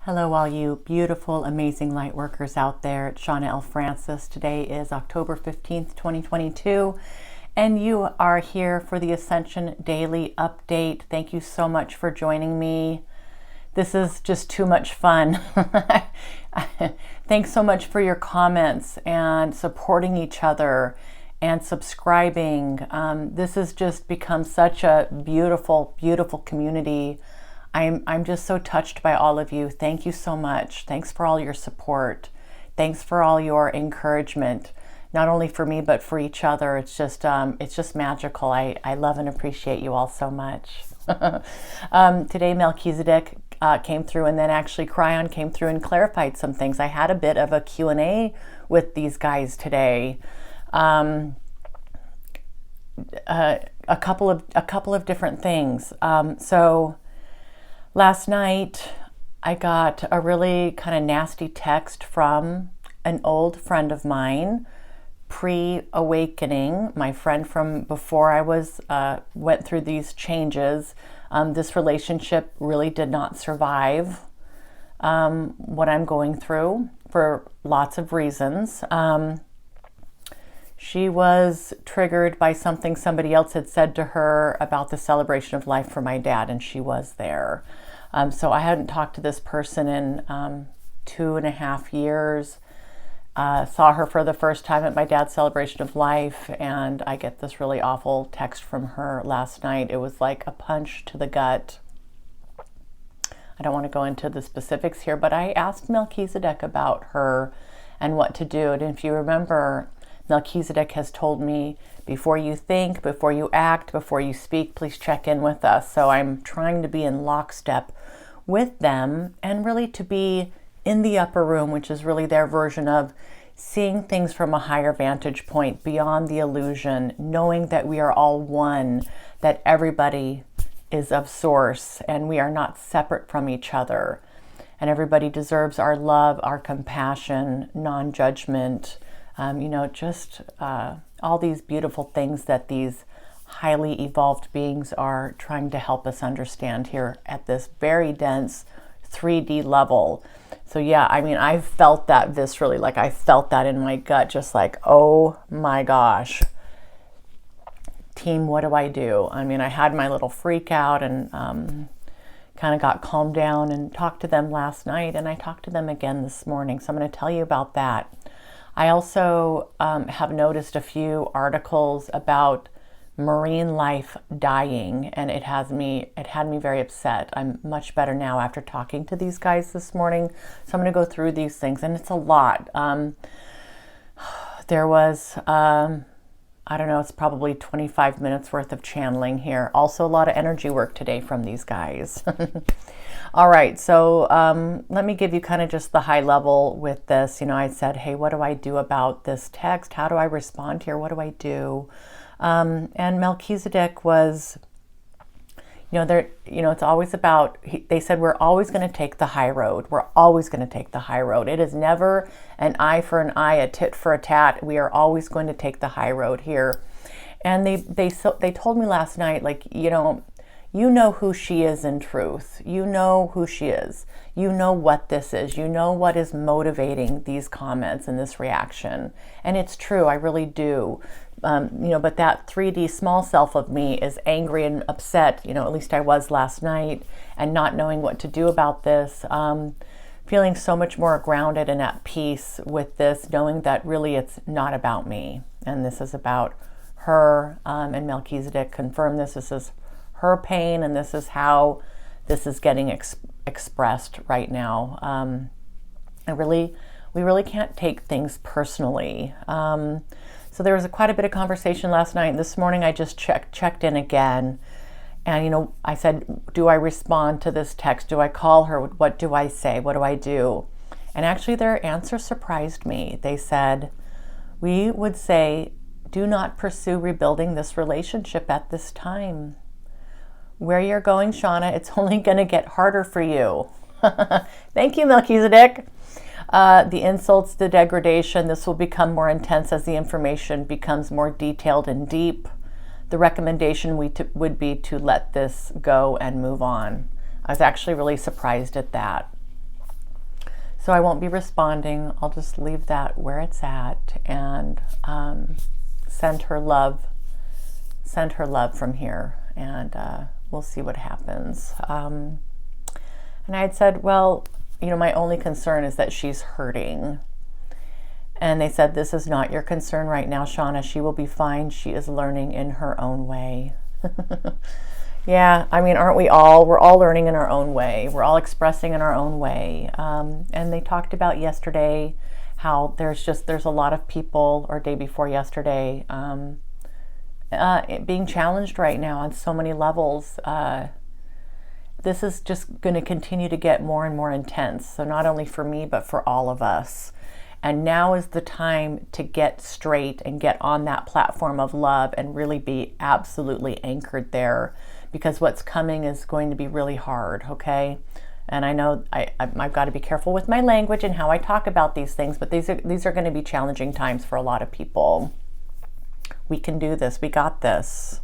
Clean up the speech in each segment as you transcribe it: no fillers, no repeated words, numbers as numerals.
Hello, all you beautiful, amazing light workers out there. It's Shauna L. Francis. Today is October 15th, 2022, and you are here for the Ascension Daily Update. Thank you so much for joining me. This is just too much fun. Thanks so much for your comments and supporting each other and subscribing. This has just become such a beautiful, beautiful community. I'm just so touched by all of you. Thank you so much. Thanks for all your support. Thanks for all your encouragement, not only for me, but for each other. It's just magical. I love and appreciate you all so much. Today, Melchizedek came through, and then actually Kryon came through and clarified some things. I had a bit of a Q&A with these guys today. A couple of different things. Last night, I got a really kind of nasty text from an old friend of mine, pre-awakening, my friend from before I went through these changes. This relationship really did not survive what I'm going through for lots of reasons. She was triggered by something somebody else had said to her about the celebration of life for my dad, and she was there. So I hadn't talked to this person in 2.5 years. Saw her for the first time at my dad's celebration of life, and I get this really awful text from her last night. It was like a punch to the gut. I don't want to go into the specifics here, but I asked Melchizedek about her and what to do. And if you remember, Melchizedek has told me, before you think, before you act, before you speak, please check in with us. So I'm trying to be in lockstep with them and really to be in the upper room, which is really their version of seeing things from a higher vantage point, beyond the illusion, knowing that we are all one, that everybody is of source and we are not separate from each other. And everybody deserves our love, our compassion, non-judgment, just all these beautiful things that these highly evolved beings are trying to help us understand here at this very dense 3D level. So yeah, I mean, I felt that viscerally, like I felt that in my gut, just like, oh my gosh, team, what do I do? I mean, I had my little freak out and kind of got calmed down and talked to them last night, and I talked to them again this morning. So I'm going to tell you about that. I also have noticed a few articles about marine life dying, and it had me very upset. I'm much better now after talking to these guys this morning. So I'm going to go through these things, and it's a lot. There was, I don't know, it's probably 25 minutes worth of channeling here. Also a lot of energy work today from these guys. All right, so let me give you kind of just the high level with this. I said, hey, what do I do about this text? How do I respond here? What do I do? And Melchizedek was, it's always about, they said, we're always going to take the high road. We're always going to take the high road. It is never an eye for an eye, a tit for a tat. We are always going to take the high road here. And they told me last night, like, you know who she is in truth. You know who she is. You know what this is. You know what is motivating these comments and this reaction. And it's true, I really do. But that 3D small self of me is angry and upset, at least I was last night, and not knowing what to do about this. Feeling so much more grounded and at peace with this, knowing that really it's not about me. And this is about her, and Melchizedek confirmed this. This is her pain, and this is how this is getting expressed right now. We really can't take things personally. So there was quite a bit of conversation last night, and this morning I just checked in again. And, I said, do I respond to this text? Do I call her? What do I say? What do I do? And actually their answer surprised me. They said, we would say, do not pursue rebuilding this relationship at this time. Where you're going, Shauna, it's only going to get harder for you. Thank you, Melchizedek. The insults, the degradation, this will become more intense as the information becomes more detailed and deep. The recommendation would be to let this go and move on. I was actually really surprised at that. So I won't be responding. I'll just leave that where it's at and send her love from here, and we'll see what happens. And I had said, well, you know, my only concern is that she's hurting. And they said, this is not your concern right now, Shauna. She will be fine. She is learning in her own way. Yeah, I mean, aren't we all? We're all learning in our own way. We're all expressing in our own way. And they talked about yesterday how there's a lot of people, or day before yesterday, being challenged right now on so many levels. This is just going to continue to get more and more intense. So not only for me, but for all of us. And now is the time to get straight and get on that platform of love and really be absolutely anchored there, because what's coming is going to be really hard, okay? And I know I've got to be careful with my language and how I talk about these things, but these are going to be challenging times for a lot of people. We can do this. We got this.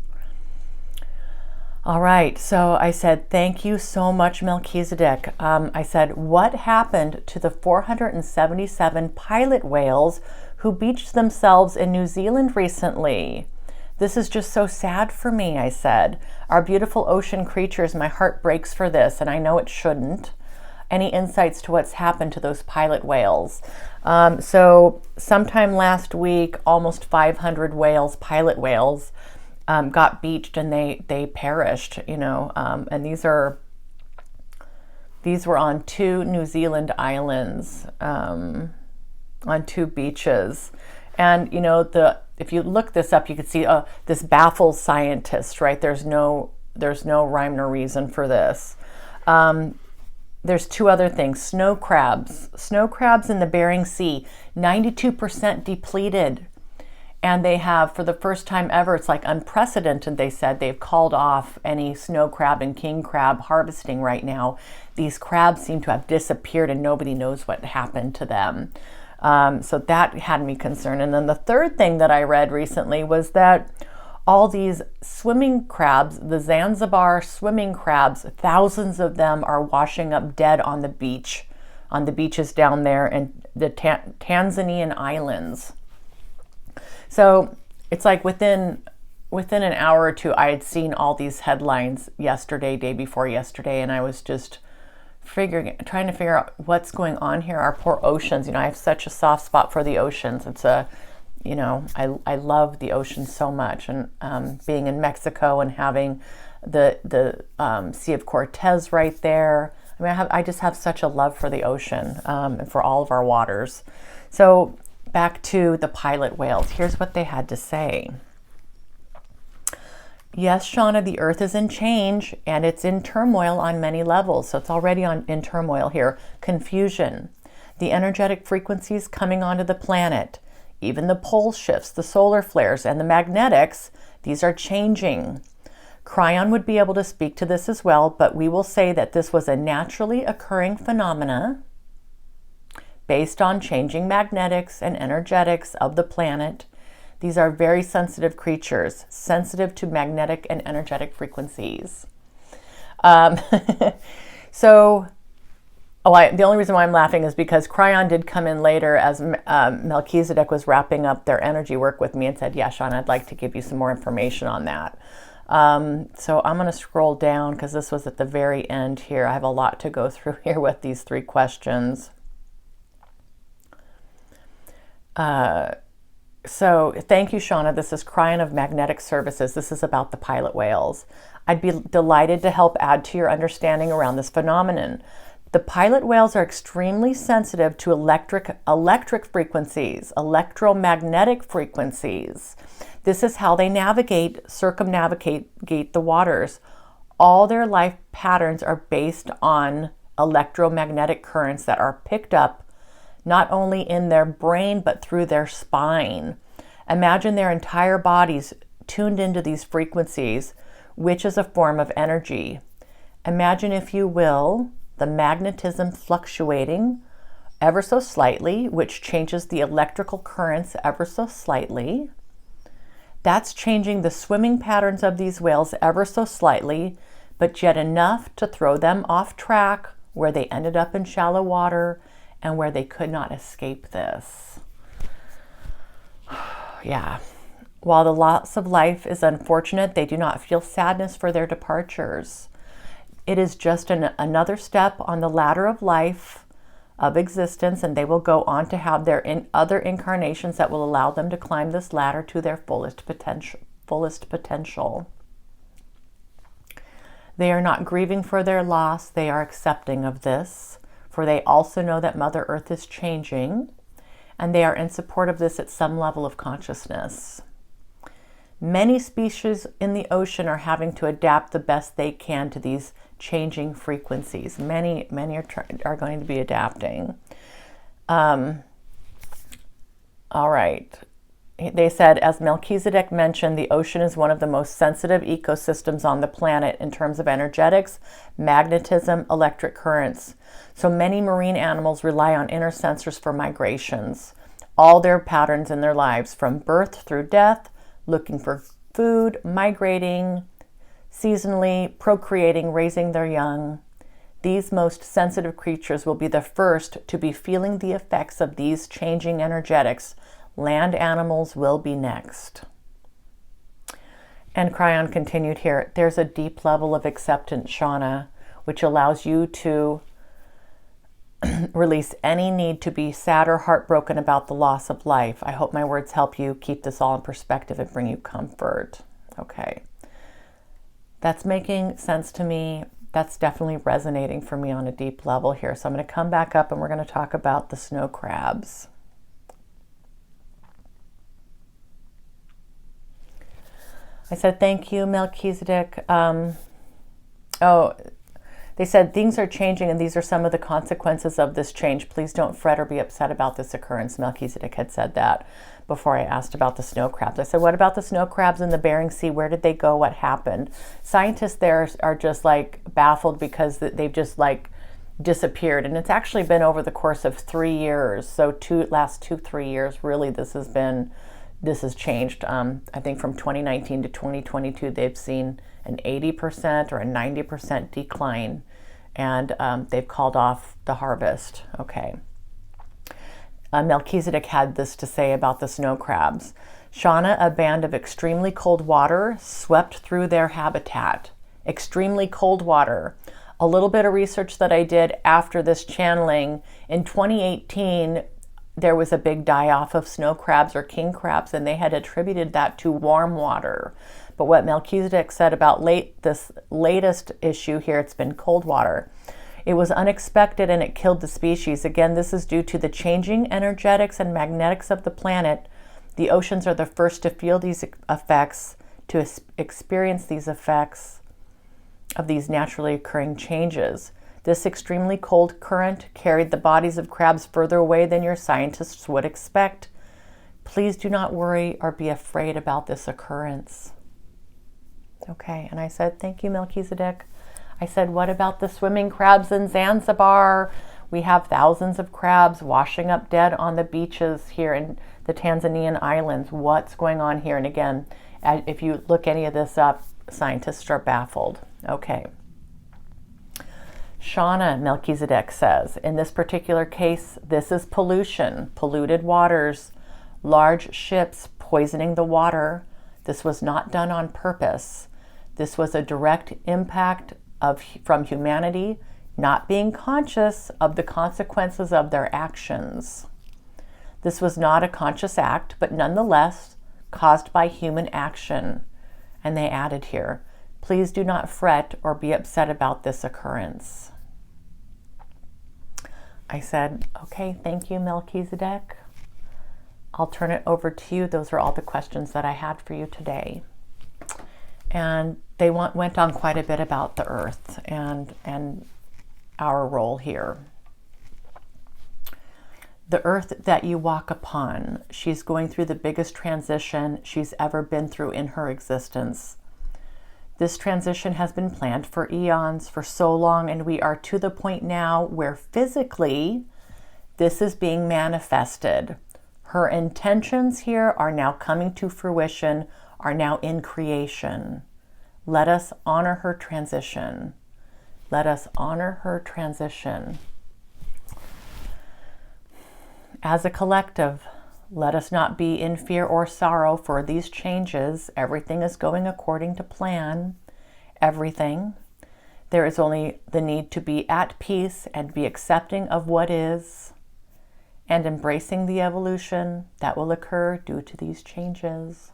All right, so I said, thank you so much, Melchizedek. I said, what happened to the 477 pilot whales who beached themselves in New Zealand recently? This is just so sad for me, I said. Our beautiful ocean creatures, my heart breaks for this, and I know it shouldn't. Any insights to what's happened to those pilot whales? So sometime last week, almost 500 whales, pilot whales, got beached and they perished, you know, and these were on 2 New Zealand islands, on 2 beaches. And, you know, if you look this up, you could see this baffles scientists, right? There's no rhyme nor reason for this. There's 2 other things. Snow crabs in the Bering Sea, 92% depleted. And they have, for the first time ever, it's like unprecedented, they said, they've called off any snow crab and king crab harvesting right now. These crabs seem to have disappeared and nobody knows what happened to them. So that had me concerned. And then the third thing that I read recently was that all these swimming crabs, the Zanzibar swimming crabs, thousands of them are washing up dead on the beaches down there in the Tanzanian islands. So it's like within an hour or two, I had seen all these headlines yesterday, day before yesterday, and I was just trying to figure out what's going on here. Our poor oceans, you know, I have such a soft spot for the oceans. It's you know, I love the ocean so much, and being in Mexico and having the Sea of Cortez right there. I mean, I just have such a love for the ocean and for all of our waters. So back to the pilot whales. Here's what they had to say. Yes, Shauna, the earth is in change and it's in turmoil on many levels. So it's already in turmoil here. Confusion, the energetic frequencies coming onto the planet, even the pole shifts, the solar flares, and the magnetics, these are changing. Kryon would be able to speak to this as well, but we will say that this was a naturally occurring phenomena based on changing magnetics and energetics of the planet. These are very sensitive creatures, sensitive to magnetic and energetic frequencies. The only reason why I'm laughing is because Kryon did come in later as Melchizedek was wrapping up their energy work with me and said, yeah, Shauna, I'd like to give you some more information on that. So I'm going to scroll down because this was at the very end here. I have a lot to go through here with these 3 questions. So thank you, Shauna. This is Kryon of Magnetic Services. This is about the pilot whales. I'd be delighted to help add to your understanding around this phenomenon. The pilot whales are extremely sensitive to electric frequencies, electromagnetic frequencies. This is how they circumnavigate the waters. All their life patterns are based on electromagnetic currents that are picked up not only in their brain, but through their spine. Imagine their entire bodies tuned into these frequencies, which is a form of energy. Imagine, if you will, the magnetism fluctuating ever so slightly, which changes the electrical currents ever so slightly. That's changing the swimming patterns of these whales ever so slightly, but yet enough to throw them off track where they ended up in shallow water and where they could not escape this. Yeah. While the loss of life is unfortunate, they do not feel sadness for their departures. It is just another step on the ladder of life, of existence, and they will go on to have their other incarnations that will allow them to climb this ladder to their fullest potential. They are not grieving for their loss. They are accepting of this, for they also know that Mother Earth is changing, and they are in support of this at some level of consciousness. Many species in the ocean are having to adapt the best they can to these changing frequencies. Many are going to be adapting. All right. They said, as Melchizedek mentioned, the ocean is one of the most sensitive ecosystems on the planet in terms of energetics, magnetism, electric currents. So many marine animals rely on inner sensors for migrations. All their patterns in their lives, from birth through death, looking for food, migrating, seasonally, procreating, raising their young. These most sensitive creatures will be the first to be feeling the effects of these changing energetics. Land animals will be next. And Kryon continued here, there's a deep level of acceptance, Shauna, which allows you to release any need to be sad or heartbroken about the loss of life. I hope my words help you keep this all in perspective and bring you comfort. Okay. That's making sense to me. That's definitely resonating for me on a deep level here. So I'm going to come back up and we're going to talk about the snow crabs. I said, thank you, Melchizedek. They said, things are changing and these are some of the consequences of this change. Please don't fret or be upset about this occurrence. Melchizedek had said that before I asked about the snow crabs. I said, what about the snow crabs in the Bering Sea? Where did they go? What happened? Scientists there are just like baffled because they've just like disappeared. And it's actually been over the course of 3 years. So last 2-3 years, really, this has changed. I think from 2019 to 2022, they've seen an 80% or a 90% decline, and they've called off the harvest. Okay. Melchizedek had this to say about the snow crabs. Shauna, a band of extremely cold water swept through their habitat. Extremely cold water. A little bit of research that I did after this channeling, in 2018, there was a big die-off of snow crabs or king crabs, and they had attributed that to warm water. But what Melchizedek said about this latest issue here, it's been cold water. It was unexpected and it killed the species. Again, this is due to the changing energetics and magnetics of the planet. The oceans are the first to feel these effects, to experience these effects of these naturally occurring changes. This extremely cold current carried the bodies of crabs further away than your scientists would expect. Please do not worry or be afraid about this occurrence. Okay, and I said, thank you, Melchizedek. I said, what about the swimming crabs in Zanzibar? We have thousands of crabs washing up dead on the beaches here in the Tanzanian islands. What's going on here? And again, if you look any of this up, scientists are baffled. Okay. Shauna, Melchizedek says, in this particular case, this is pollution, polluted waters, large ships poisoning the water. This was not done on purpose. This was a direct impact from humanity not being conscious of the consequences of their actions. This was not a conscious act, but nonetheless caused by human action. And they added here, please do not fret or be upset about this occurrence. I said, okay, thank you, Melchizedek. I'll turn it over to you. Those are all the questions that I had for you today. And they went on quite a bit about the earth and our role here. The earth that you walk upon, she's going through the biggest transition she's ever been through in her existence. This transition has been planned for eons, for so long, and we are to the point now where physically this is being manifested. Her intentions here are now coming to fruition, are now in creation. Let us honor her transition. Let us honor her transition. as a collective, let us not be in fear or sorrow for these changes. Everything is going according to plan. Everything. There is only the need to be at peace and be accepting of what is and embracing the evolution that will occur due to these changes.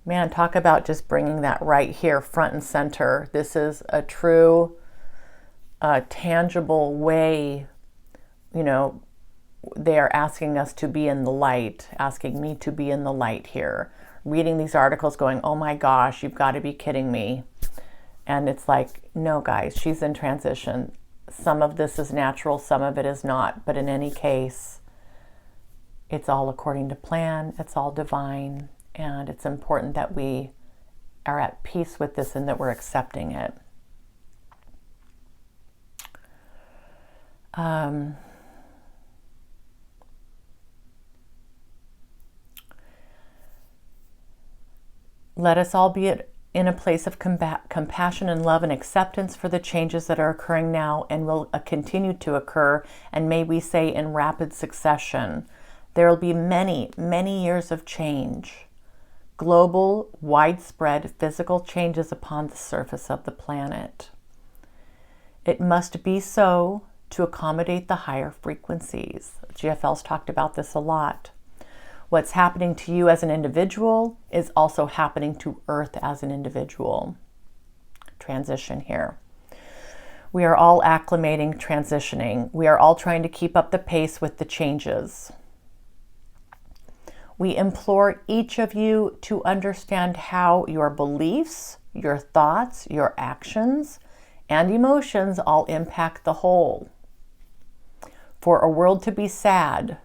Man, talk about just bringing that right here, front and center. This is a true, tangible way, you know, they are asking us to be in the light, asking me to be in the light here. Reading these articles going, oh my gosh, you've got to be kidding me. And it's like, no guys, she's in transition. Some of this is natural, some of it is not. But in any case, it's all according to plan, it's all divine. And it's important that we are at peace with this and that we're accepting it. Let us all be in a place of compassion and love and acceptance for the changes that are occurring now and will continue to occur, and may we say in rapid succession. There will be many, many years of change. Global, widespread physical changes upon the surface of the planet. It must be so to accommodate the higher frequencies. GFL's talked about this a lot. What's happening to you as an individual is also happening to Earth as an individual. Transition here. We are all acclimating, transitioning. We are all trying to keep up the pace with the changes. We implore each of you to understand how your beliefs, your thoughts, your actions, and emotions all impact the whole. For a world to be sad,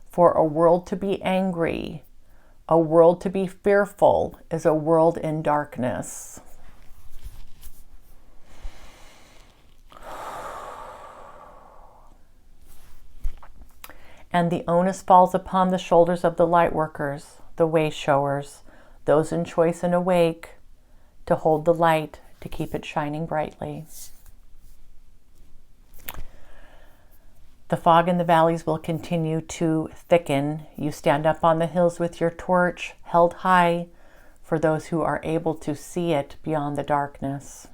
for a world to be angry, a world to be fearful is a world in darkness. And the onus falls upon the shoulders of the lightworkers, the way showers, those in choice and awake, to hold the light, to keep it shining brightly. The fog in the valleys will continue to thicken. You stand up on the hills with your torch held high for those who are able to see it beyond the darkness.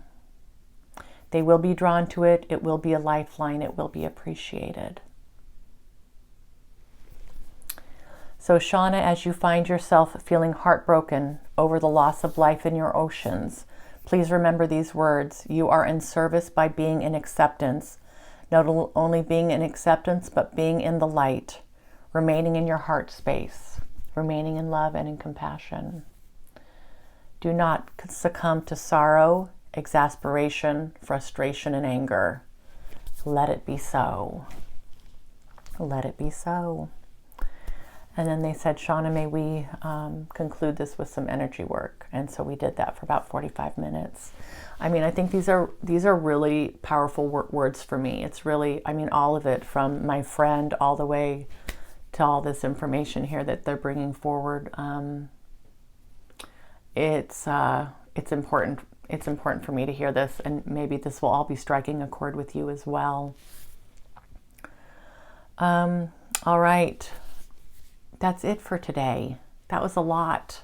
They will be drawn to it. It will be a lifeline. It will be appreciated. So Shauna, as you find yourself feeling heartbroken over the loss of life in your oceans, please remember these words. You are in service by being in acceptance. Not only being in acceptance, but being in the light, remaining in your heart space, remaining in love and in compassion. Do not succumb to sorrow, exasperation, frustration, and anger. Let it be so. Let it be so. And then they said, Shauna, may we conclude this with some energy work? And so we did that for about 45 minutes. I mean, I think these are really powerful words for me. It's really, I mean, all of it, from my friend all the way to all this information here that they're bringing forward. It's important. It's important for me to hear this, and maybe this will all be striking a chord with you as well. All right. That's it for today. That was a lot.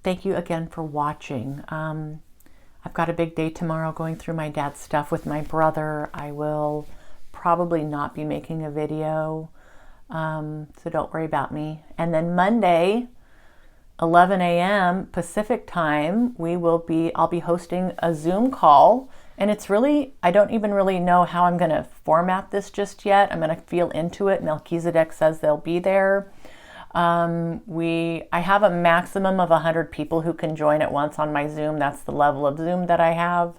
Thank you again for watching. I've got a big day tomorrow going through my dad's stuff with my brother. I will probably not be making a video, so don't worry about me. And then Monday, 11 a.m. Pacific time, I'll be hosting a Zoom call. And it's really, I don't even really know how I'm going to format this just yet. I'm going to feel into it. Melchizedek says they'll be there. I have a maximum of 100 people who can join at once on my Zoom. That's the level of Zoom that I have.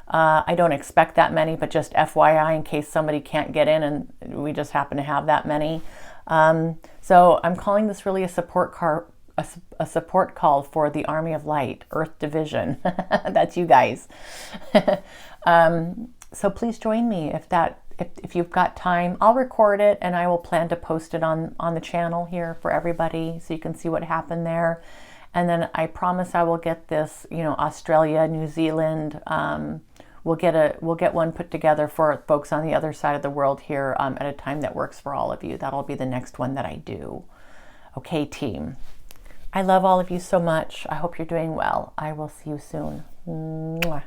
I don't expect that many, but just FYI in case somebody can't get in and we just happen to have that many. So I'm calling this really a support call for the Army of Light, Earth Division. That's you guys. So please join me if you've got time. I'll record it and I will plan to post it on the channel here for everybody so you can see what happened there. And then I promise I will get this, Australia, New Zealand, we'll get one put together for folks on the other side of the world here at a time that works for all of you. That'll be the next one that I do. Okay, team. I love all of you so much. I hope you're doing well. I will see you soon. Mwah.